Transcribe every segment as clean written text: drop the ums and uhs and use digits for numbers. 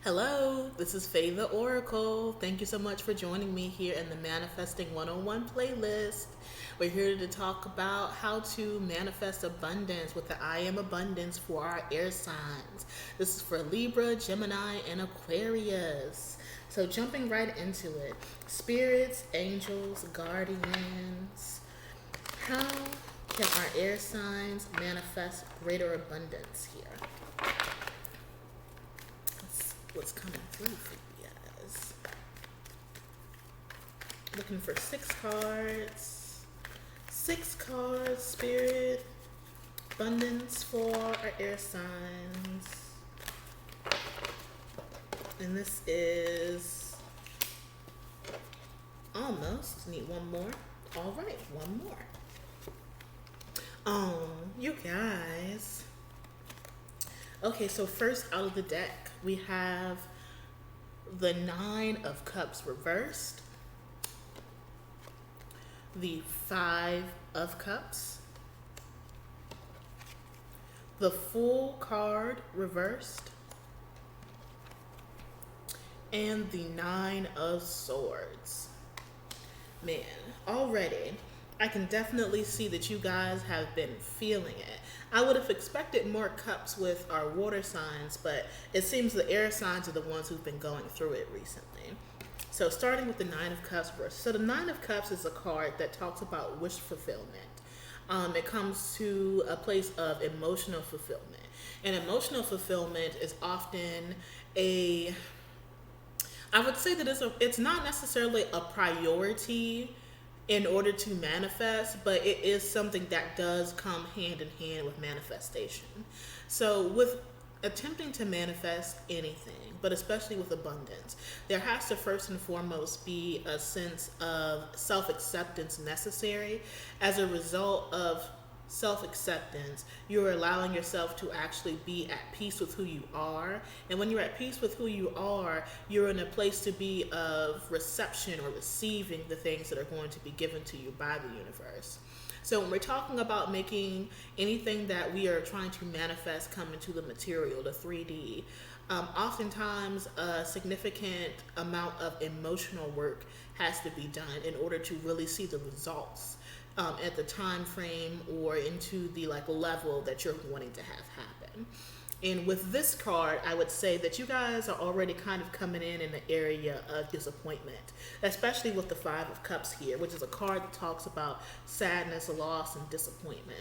Hello, this is Faye the Oracle. Thank you so much for joining me here in the Manifesting 101 playlist. We're here to talk about how to manifest abundance with the I Am Abundance for our air signs. This is for Libra, Gemini, and Aquarius. So, jumping right into it, spirits, angels, guardians. How can our air signs manifest greater abundance here? What's coming through for you guys? Looking for 6 cards. 6 cards, spirit, abundance for our air signs. And this is almost, need one more. All right, one more. You guys. Okay, so first out of the deck, we have the 9 of Cups reversed, the 5 of Cups, the Fool card reversed, and the 9 of Swords. Man, already I can definitely see that you guys have been feeling it. I would have expected more cups with our water signs, but it seems the air signs are the ones who've been going through it recently. So starting with the 9 of Cups first. So the 9 of Cups is a card that talks about wish fulfillment. It comes to a place of emotional fulfillment. And emotional fulfillment is often I would say that it's not necessarily a priority in order to manifest, but it is something that does come hand in hand with manifestation. So, with attempting to manifest anything, but especially with abundance, there has to first and foremost be a sense of self acceptance necessary. As a result of self acceptance, you're allowing yourself to actually be at peace with who you are. And when you're at peace with who you are, you're in a place to be of reception or receiving the things that are going to be given to you by the universe. So when we're talking about making anything that we are trying to manifest come into the material, the 3D, oftentimes a significant amount of emotional work has to be done in order to really see the results at the time frame or into the level that you're wanting to have happen. And with this card, I would say that you guys are already kind of coming in the area of disappointment, especially with the 5 of Cups here, which is a card that talks about sadness, loss, and disappointment.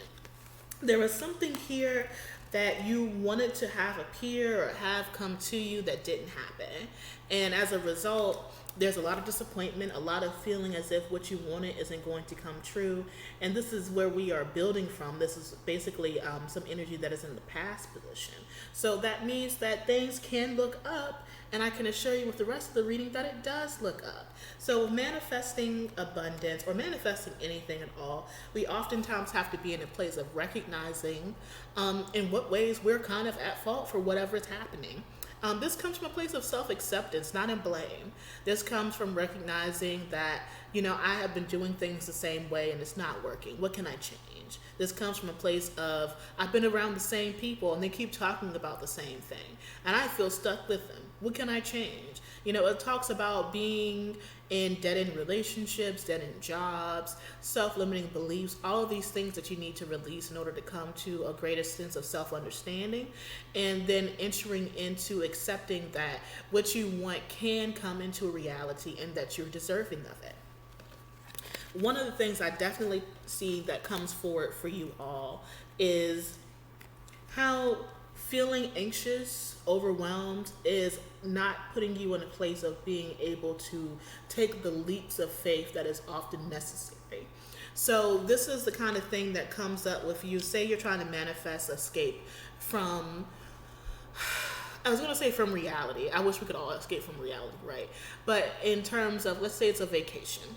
There was something here that you wanted to have appear or have come to you that didn't happen. And as a result, there's a lot of disappointment, a lot of feeling as if what you wanted isn't going to come true. And this is where we are building from. This is basically some energy that is in the past position. So that means that things can look up, and I can assure you with the rest of the reading that it does look up. So manifesting abundance or manifesting anything at all, we oftentimes have to be in a place of recognizing in what ways we're kind of at fault for whatever is happening. This comes from a place of self-acceptance, not in blame. This comes from recognizing that, I have been doing things the same way and it's not working. What can I change? This comes from a place of, I've been around the same people and they keep talking about the same thing. And I feel stuck with them. What can I change? It talks about being in dead-end relationships, dead-end jobs, self-limiting beliefs, all of these things that you need to release in order to come to a greater sense of self-understanding, and then entering into accepting that what you want can come into a reality and that you're deserving of it. One of the things I definitely see that comes forward for you all is how feeling anxious, overwhelmed is not putting you in a place of being able to take the leaps of faith that is often necessary. So this is the kind of thing that comes up with you. Say you're trying to manifest escape from, I was going to say from reality. I wish we could all escape from reality, right? But in terms of, let's say it's a vacation.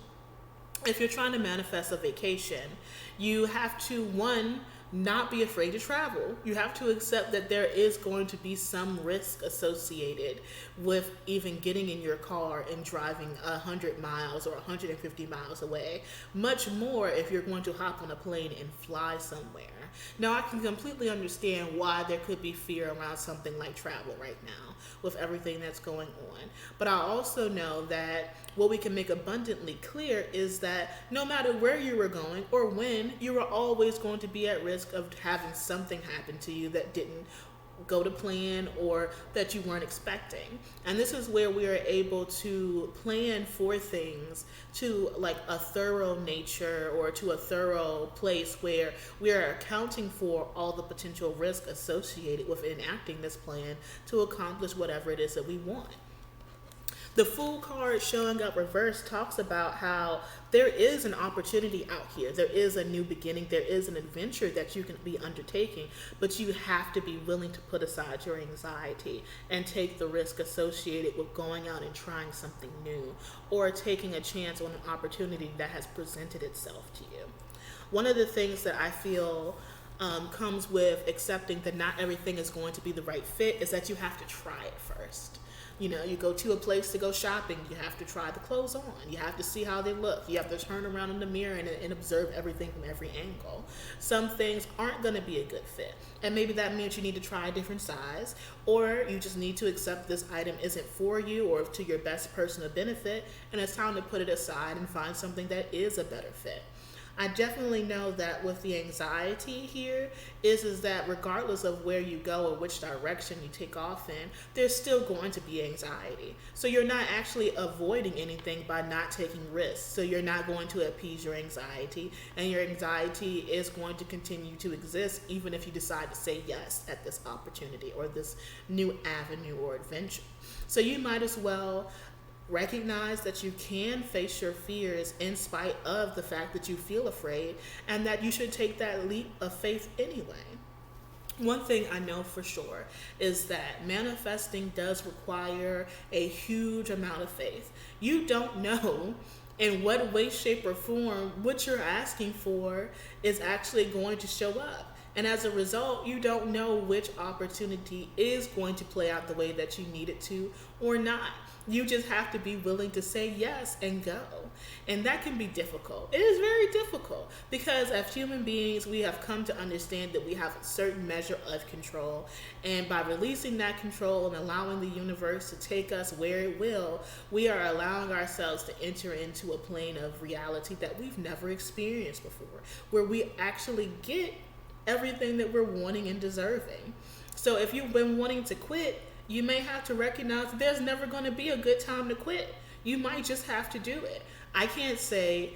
If you're trying to manifest a vacation, you have to, one, not be afraid to travel. You have to accept that there is going to be some risk associated with even getting in your car and driving 100 miles or 150 miles away. Much more if you're going to hop on a plane and fly somewhere. Now, I can completely understand why there could be fear around something like travel right now with everything that's going on. But I also know that what we can make abundantly clear is that no matter where you were going or when, you were always going to be at risk of having something happen to you that didn't go to plan or that you weren't expecting. And this is where we are able to plan for things to like a thorough nature or to a thorough place where we are accounting for all the potential risk associated with enacting this plan to accomplish whatever it is that we want. The Fool card showing up reversed talks about how there is an opportunity out here. There is a new beginning. There is an adventure that you can be undertaking, but you have to be willing to put aside your anxiety and take the risk associated with going out and trying something new or taking a chance on an opportunity that has presented itself to you. One of the things that I feel comes with accepting that not everything is going to be the right fit is that you have to try it first. You know, you go to a place to go shopping, you have to try the clothes on. You have to see how they look. You have to turn around in the mirror and observe everything from every angle. Some things aren't going to be a good fit. And maybe that means you need to try a different size, or you just need to accept this item isn't for you or to your best personal benefit, and it's time to put it aside and find something that is a better fit. I definitely know that with the anxiety here is that regardless of where you go or which direction you take off in, there's still going to be anxiety. So you're not actually avoiding anything by not taking risks. So you're not going to appease your anxiety, and your anxiety is going to continue to exist even if you decide to say yes at this opportunity or this new avenue or adventure. So you might as well recognize that you can face your fears in spite of the fact that you feel afraid, and that you should take that leap of faith anyway. One thing I know for sure is that manifesting does require a huge amount of faith. You don't know in what way, shape, or form what you're asking for is actually going to show up. And as a result, you don't know which opportunity is going to play out the way that you need it to or not. You just have to be willing to say yes and go. And that can be difficult. It is very difficult because as human beings, we have come to understand that we have a certain measure of control. And by releasing that control and allowing the universe to take us where it will, we are allowing ourselves to enter into a plane of reality that we've never experienced before, where we actually get everything that we're wanting and deserving. So if you've been wanting to quit, you may have to recognize that there's never going to be a good time to quit. You might just have to do it. I can't say,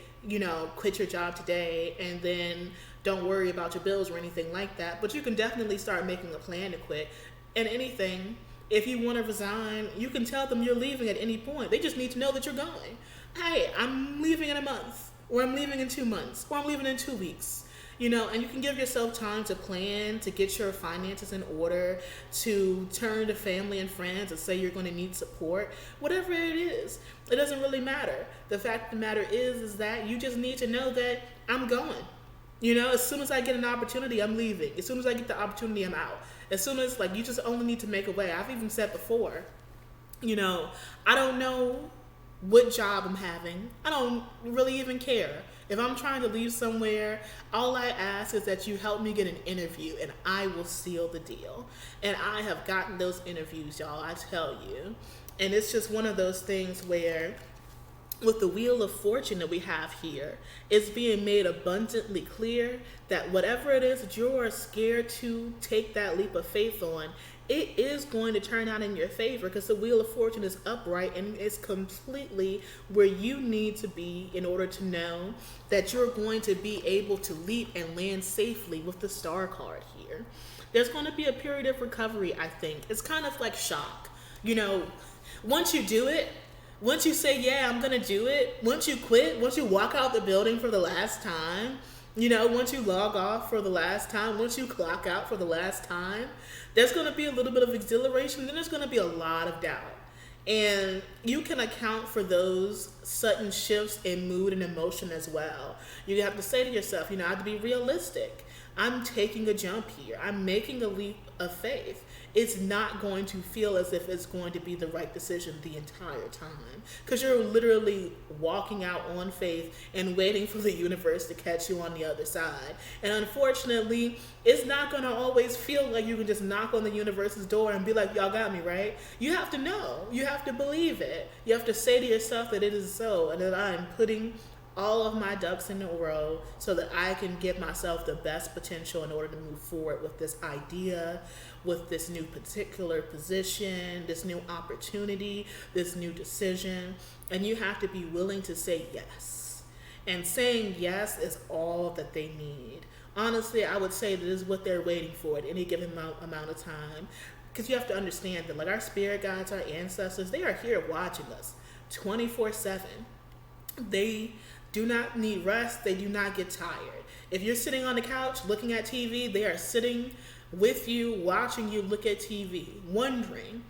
quit your job today and then don't worry about your bills or anything like that. But you can definitely start making a plan to quit. And anything, if you want to resign, you can tell them you're leaving at any point. They just need to know that you're going. Hey, I'm leaving in a month, or I'm leaving in 2 months, or I'm leaving in 2 weeks. And you can give yourself time to plan, to get your finances in order, to turn to family and friends and say you're going to need support. Whatever it is, it doesn't really matter. The fact of the matter is that you just need to know that I'm going. As soon as I get an opportunity, I'm leaving. As soon as I get the opportunity, I'm out. As soon as, you just only need to make a way. I've even said before, I don't know what job I'm having. I don't really even care. If I'm trying to leave somewhere, all I ask is that you help me get an interview and I will seal the deal. And I have gotten those interviews, y'all, I tell you. And it's just one of those things where with the Wheel of Fortune that we have here, it's being made abundantly clear that whatever it is that you're scared to take that leap of faith on, it is going to turn out in your favor because the Wheel of Fortune is upright and it's completely where you need to be in order to know that you're going to be able to leap and land safely with the Star card here. There's going to be a period of recovery, I think. It's kind of like shock. Once you do it, once you say, yeah, I'm going to do it, once you quit, once you walk out the building for the last time, once you log off for the last time, once you clock out for the last time, there's going to be a little bit of exhilaration, then there's going to be a lot of doubt. And you can account for those sudden shifts in mood and emotion as well. You have to say to yourself, I have to be realistic. I'm taking a jump here. I'm making a leap of faith. it's not going to feel as if it's going to be the right decision the entire time, because you're literally walking out on faith and waiting for the universe to catch you on the other side. And unfortunately, it's not going to always feel like you can just knock on the universe's door and be like, y'all got me, right? You have to know. You have to believe it. You have to say to yourself that it is so, and that I'm putting all of my ducks in a row so that I can give myself the best potential in order to move forward with this idea, with this new particular position, this new opportunity, this new decision. And you have to be willing to say yes. And saying yes is all that they need. Honestly, I would say that is what they're waiting for at any given amount of time. Because you have to understand that, like, our spirit guides, our ancestors, they are here watching us 24/7. They do not need rest. They do not get tired. If you're sitting on the couch looking at TV, they are sitting with you, watching you look at TV, wondering,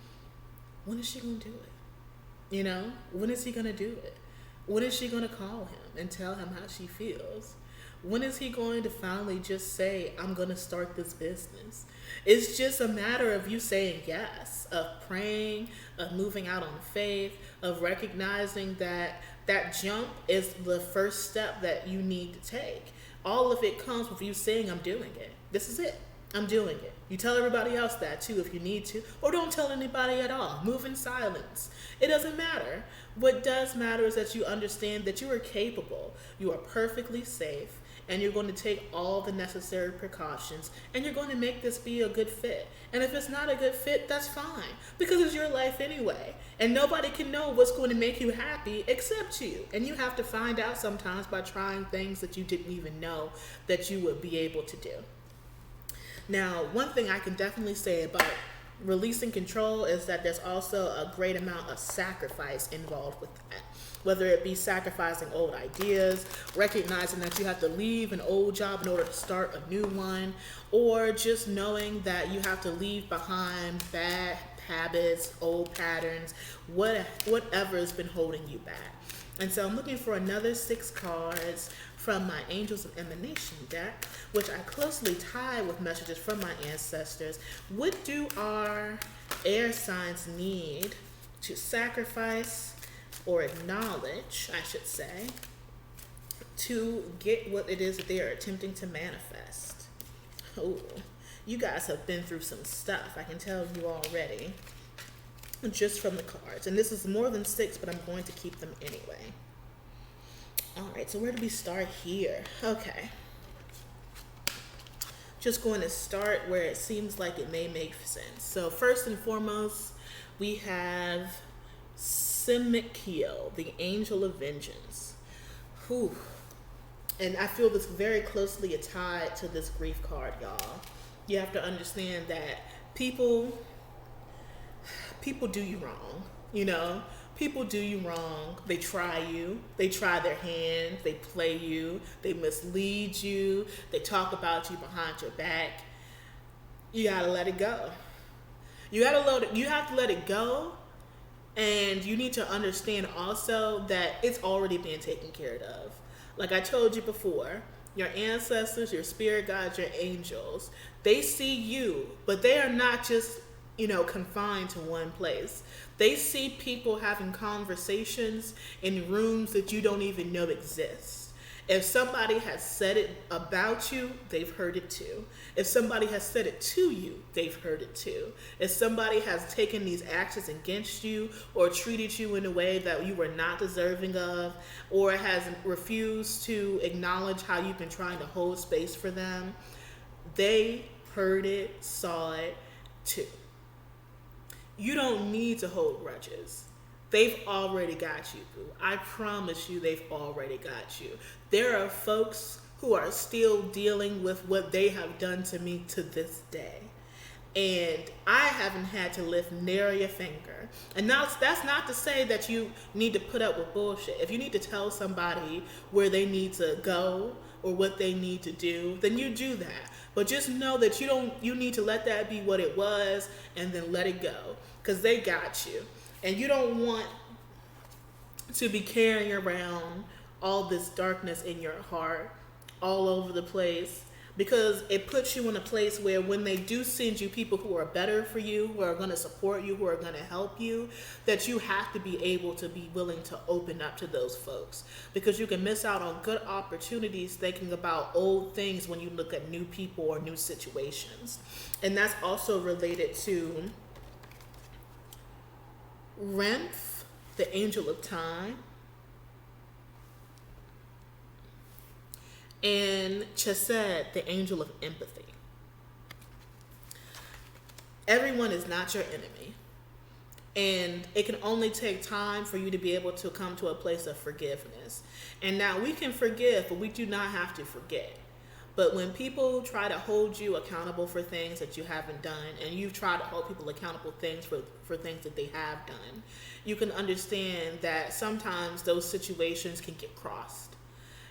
when is she going to do it? You know, when is he going to do it? When is she going to call him and tell him how she feels? When is he going to finally just say, I'm going to start this business? It's just a matter of you saying yes, of praying, of moving out on faith, of recognizing that that jump is the first step that you need to take. All of it comes with you saying, I'm doing it. This is it. I'm doing it. You tell everybody else that too if you need to, or don't tell anybody at all. Move in silence. It doesn't matter. What does matter is that you understand that you are capable. You are perfectly safe, and you're going to take all the necessary precautions, and you're going to make this be a good fit. And if it's not a good fit, that's fine, because it's your life anyway. And nobody can know what's going to make you happy except you. And you have to find out sometimes by trying things that you didn't even know that you would be able to do. Now, one thing I can definitely say about releasing control is that there's also a great amount of sacrifice involved with that. Whether it be sacrificing old ideas, recognizing that you have to leave an old job in order to start a new one, or just knowing that you have to leave behind bad habits, old patterns, whatever has been holding you back. And so I'm looking for another 6 cards from my Angels of Emanation deck, which I closely tie with messages from my ancestors. What do our air signs need to sacrifice or acknowledge, I should say, to get what it is that they are attempting to manifest? Oh, you guys have been through some stuff, I can tell you already, just from the cards. And this is more than 6, but I'm going to keep them anyway. All right, so where do we start here? Okay. Just going to start where it seems like it may make sense. So first and foremost, we have Simikio, the Angel of Vengeance. Whew. And I feel this very closely tied to this grief card, y'all. You have to understand that people do you wrong, you know? People do you wrong. They try you. They try their hand. They play you. They mislead you. They talk about you behind your back. You gotta let it go. You have to let it go. And you need to understand also that it's already being taken care of. Like I told you before, your ancestors, your spirit guides, your angels, they see you, but they are not just, confined to one place. They see people having conversations in rooms that you don't even know exist. If somebody has said it about you, they've heard it too. If somebody has said it to you, they've heard it too. If somebody has taken these actions against you or treated you in a way that you were not deserving of, or has refused to acknowledge how you've been trying to hold space for them, they heard it, saw it too. You don't need to hold grudges. They've already got you, boo. I promise you, they've already got you. There are folks who are still dealing with what they have done to me to this day. And I haven't had to lift nary a finger. And now that's not to say that you need to put up with bullshit. If you need to tell somebody where they need to go or what they need to do, then you do that. But just know that you need to let that be what it was and then let it go. Because they got you. And you don't want to be carrying around all this darkness in your heart all over the place because it puts you in a place where when they do send you people who are better for you, who are going to support you, who are going to help you, that you have to be able to be willing to open up to those folks, because you can miss out on good opportunities thinking about old things when you look at new people or new situations. And that's also related to Renth, the angel of time, and Chesed, the angel of empathy. Everyone is not your enemy. And it can only take time for you to be able to come to a place of forgiveness. And now we can forgive, but we do not have to forget. But when people try to hold you accountable for things that you haven't done, and you've tried to hold people accountable for things that they have done, you can understand that sometimes those situations can get crossed.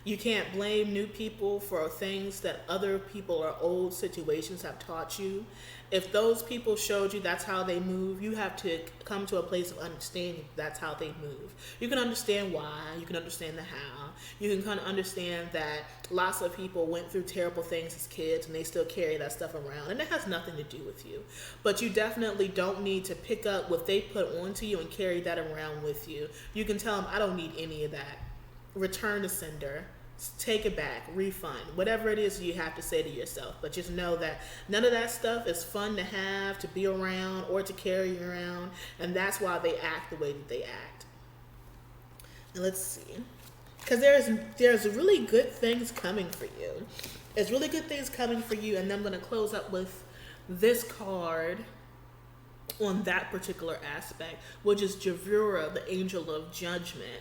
You can't blame new people for things that other people or old situations have taught you. If those people showed you that's how they move, you have to come to a place of understanding that's how they move. You can understand why, you can understand the how. You can kind of understand that lots of people went through terrible things as kids and they still carry that stuff around, and it has nothing to do with you. But you definitely don't need to pick up what they put onto you and carry that around with you. You can tell them, I don't need any of that. Return to sender. Take it back, refund, whatever it is you have to say to yourself. But just know that none of that stuff is fun to have, to be around, or to carry around. And that's why they act the way that they act. And let's see. Because there's really good things coming for you. There's really good things coming for you. And then I'm going to close up with this card on that particular aspect, which is Javura, the angel of judgment.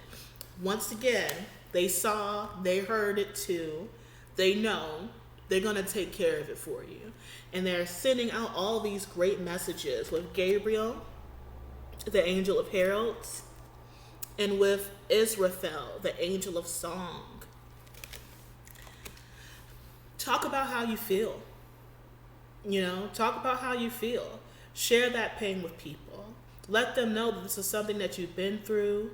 Once again, they saw, they heard it too. They know they're going to take care of it for you. And they're sending out all these great messages with Gabriel, the angel of heralds, and with Israfel, the angel of song. Talk about how you feel. Talk about how you feel. Share that pain with people. Let them know that this is something that you've been through.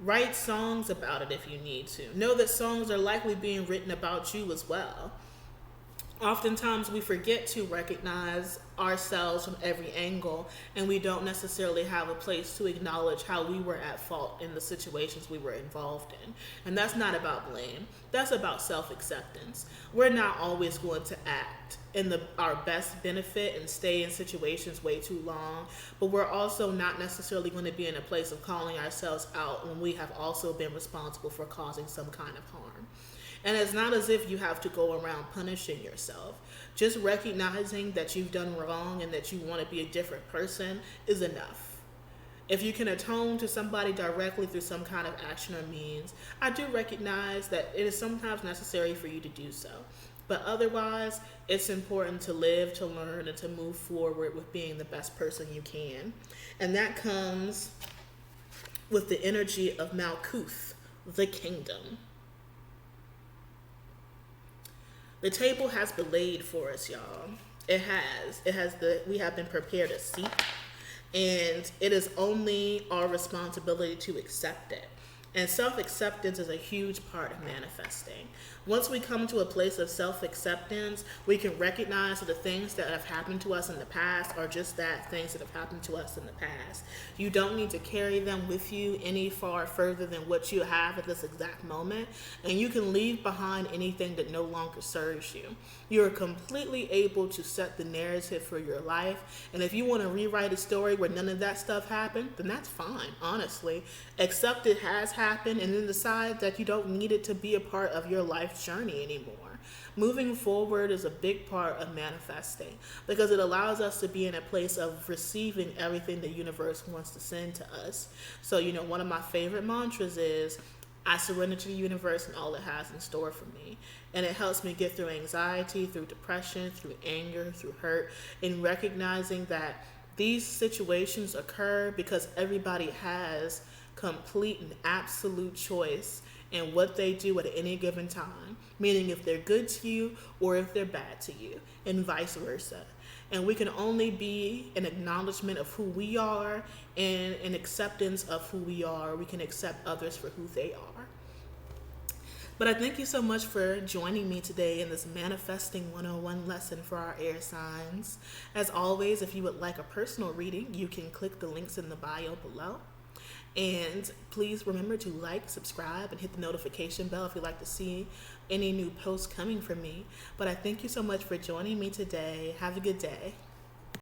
Write songs about it if you need to. Know that songs are likely being written about you as well. Oftentimes we forget to recognize ourselves from every angle, and we don't necessarily have a place to acknowledge how we were at fault in the situations we were involved in. And that's not about blame. That's about self-acceptance. We're not always going to act in our best benefit and stay in situations way too long, but we're also not necessarily going to be in a place of calling ourselves out when we have also been responsible for causing some kind of harm. And it's not as if you have to go around punishing yourself. Just recognizing that you've done wrong and that you want to be a different person is enough. If you can atone to somebody directly through some kind of action or means, I do recognize that it is sometimes necessary for you to do so. But otherwise, it's important to live, to learn, and to move forward with being the best person you can. And that comes with the energy of Malkuth, the kingdom. The table has been laid for us, y'all. It has. We have been prepared a seat, and it is only our responsibility to accept it. And self-acceptance is a huge part of manifesting. Once we come to a place of self-acceptance, we can recognize that the things that have happened to us in the past are just that, things that have happened to us in the past. You don't need to carry them with you any far further than what you have at this exact moment, and you can leave behind anything that no longer serves you. You're completely able to set the narrative for your life, and if you want to rewrite a story where none of that stuff happened, then that's fine, honestly. Accept it has happened, and then decide that you don't need it to be a part of your life's journey anymore. Moving forward is a big part of manifesting because it allows us to be in a place of receiving everything the universe wants to send to us. So, one of my favorite mantras is, I surrender to the universe and all it has in store for me. And it helps me get through anxiety, through depression, through anger, through hurt, and recognizing that these situations occur because everybody has complete and absolute choice in what they do at any given time, meaning if they're good to you or if they're bad to you, and vice versa. And we can only be an acknowledgement of who we are and an acceptance of who we are. We can accept others for who they are. But I thank you so much for joining me today in this Manifesting 101 lesson for our air signs. As always, if you would like a personal reading, you can click the links in the bio below. And please remember to like, subscribe, and hit the notification bell if you'd like to see any new posts coming from me. But I thank you so much for joining me today. Have a good day.